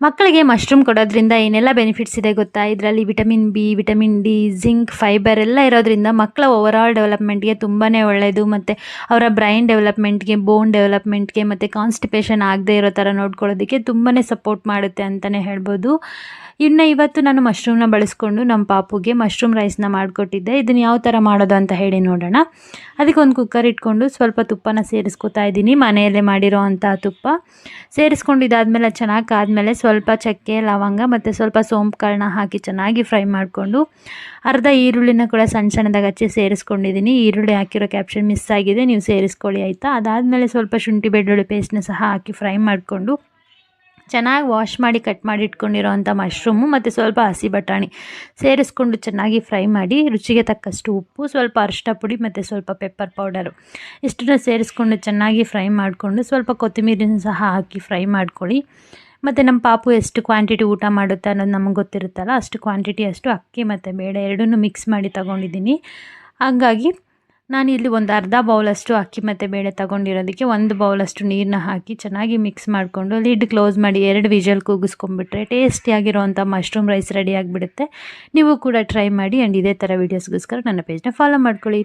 ಮಕ್ಕಳಿಗೆ ಮಶ್ರೂಮ್ ಕೊಡೋದ್ರಿಂದ ಏನೆಲ್ಲ ಬೆನಿಫಿಟ್ಸ್ ಇದೆ ಗೊತ್ತಾ? ಇದರಲ್ಲಿ vitamin B, vitamin D, zinc, fibre ಎಲ್ಲ ಇರೋದ್ರಿಂದ ಮಕ್ಕಳ ಓವರಾಲ್ ಡೆವಲಪ್ಮೆಂಟ್ಗೆ ತುಂಬಾ ಒಳ್ಳೆಯದು. ಮತ್ತು ಅವರ ಬ್ರೈನ್ ಡೆವಲಪ್ಮೆಂಟ್ಗೆ, ಬೋನ್ ಡೆವಲಪ್ಮೆಂಟ್ಗೆ ಮತ್ತು ಕಾನ್ಸ್ಟಿಪೇಷನ್ ಆಗದೆ ಇರೋ ಥರ ನೋಡ್ಕೊಳ್ಳೋದಕ್ಕೆ ತುಂಬಾ ಸಪೋರ್ಟ್ ಮಾಡುತ್ತೆ ಅಂತಲೇ ಹೇಳ್ಬೋದು. ಇನ್ನು ಇವತ್ತು ನಾನು ಮಶ್ರೂಮ್ನ ಬಳಸ್ಕೊಂಡು ನಮ್ಮ ಪಾಪುಗೆ ಮಶ್ರೂಮ್ ರೈಸ್ನ ಮಾಡಿಕೊಟ್ಟಿದ್ದೆ. ಇದನ್ನು ಯಾವ ಥರ ಮಾಡೋದು ಅಂತ ಹೇಳಿ ನೋಡೋಣ. ಅದಕ್ಕೆ ಒಂದು ಕುಕ್ಕರ್ ಇಟ್ಕೊಂಡು ಸ್ವಲ್ಪ ತುಪ್ಪನ ಸೇರಿಸ್ಕೊತಾ ಇದ್ದೀನಿ, ಮನೆಯಲ್ಲೇ ಮಾಡಿರೋ ಅಂಥ ತುಪ್ಪ ಸೇರಿಸ್ಕೊಂಡಿದ್ದಾದಮೇಲೆ ಚೆನ್ನಾಗಿ ಕಾದ್ಮೇಲೆ ಸ್ವಲ್ಪ ಚಕ್ಕೆ, ಲವಂಗ ಮತ್ತು ಸ್ವಲ್ಪ ಸೋಂಪು ಕಾಳನ್ನ ಹಾಕಿ ಚೆನ್ನಾಗಿ ಫ್ರೈ ಮಾಡಿಕೊಂಡು ಅರ್ಧ ಈರುಳ್ಳಿನ ಕೂಡ ಸಣ್ಣ ಸಣ್ಣದಾಗಿ ಹಚ್ಚಿ ಸೇರಿಸ್ಕೊಂಡಿದ್ದೀನಿ. ಈರುಳ್ಳಿ ಹಾಕಿರೋ ಕ್ಯಾಪ್ಷನ್ ಮಿಸ್ ಆಗಿದೆ, ನೀವು ಸೇರಿಸ್ಕೊಳ್ಳಿ ಆಯಿತಾ. ಅದಾದಮೇಲೆ ಸ್ವಲ್ಪ ಶುಂಠಿ ಬೆಳ್ಳುಳ್ಳಿ ಪೇಸ್ಟ್ನ ಸಹ ಹಾಕಿ ಫ್ರೈ ಮಾಡಿಕೊಂಡು ಚೆನ್ನಾಗಿ ವಾಶ್ ಮಾಡಿ ಕಟ್ ಮಾಡಿ ಇಟ್ಕೊಂಡಿರೋವಂಥ ಮಶ್ರೂಮು ಮತ್ತು ಸ್ವಲ್ಪ ಹಸಿ ಬಟಾಣಿ ಸೇರಿಸ್ಕೊಂಡು ಚೆನ್ನಾಗಿ ಫ್ರೈ ಮಾಡಿ ರುಚಿಗೆ ತಕ್ಕಷ್ಟು ಉಪ್ಪು, ಸ್ವಲ್ಪ ಅರಿಶಿನ ಪುಡಿ ಮತ್ತು ಸ್ವಲ್ಪ ಪೆಪ್ಪರ್ ಪೌಡರು ಇಷ್ಟನ್ನು ಸೇರಿಸ್ಕೊಂಡು ಚೆನ್ನಾಗಿ ಫ್ರೈ ಮಾಡಿಕೊಂಡು ಸ್ವಲ್ಪ ಕೊತ್ತಂಬರಿನ ಸಹ ಹಾಕಿ ಫ್ರೈ ಮಾಡ್ಕೊಳ್ಳಿ. ಮತ್ತು ನಮ್ಮ ಪಾಪು ಎಷ್ಟು ಕ್ವಾಂಟಿಟಿ ಊಟ ಮಾಡುತ್ತೆ ಅನ್ನೋದು ನಮಗೆ ಗೊತ್ತಿರುತ್ತಲ್ಲ, ಅಷ್ಟು ಕ್ವಾಂಟಿಟಿ ಅಷ್ಟು ಅಕ್ಕಿ ಮತ್ತು ಬೇಳೆ ಎರಡನ್ನೂ ಮಿಕ್ಸ್ ಮಾಡಿ ತಗೊಂಡಿದ್ದೀನಿ. ಹಾಗಾಗಿ ನಾನಿಲ್ಲಿ ಒಂದು ಅರ್ಧ ಬೌಲಷ್ಟು ಅಕ್ಕಿ ಮತ್ತು ಬೇಳೆ ತೊಗೊಂಡಿರೋದಕ್ಕೆ 1 ಬೌಲಷ್ಟು ನೀರನ್ನ ಹಾಕಿ ಚೆನ್ನಾಗಿ ಮಿಕ್ಸ್ ಮಾಡಿಕೊಂಡು ಲಿಡ್ ಕ್ಲೋಸ್ ಮಾಡಿ 2 ವಿಷಲ್ ಕೂಗಿಸ್ಕೊಂಡ್ಬಿಟ್ರೆ ಟೇಸ್ಟಿಯಾಗಿರೋವಂಥ ಮಶ್ರೂಮ್ ರೈಸ್ ರೆಡಿ ಆಗಿಬಿಡುತ್ತೆ. ನೀವು ಕೂಡ ಟ್ರೈ ಮಾಡಿ. ಆ್ಯಂಡ್ ಇದೇ ಥರ ವೀಡಿಯೋಸ್ಗೋಸ್ಕರ ನನ್ನ ಪೇಜ್ನ ಫಾಲೋ ಮಾಡ್ಕೊಳ್ಳಿ.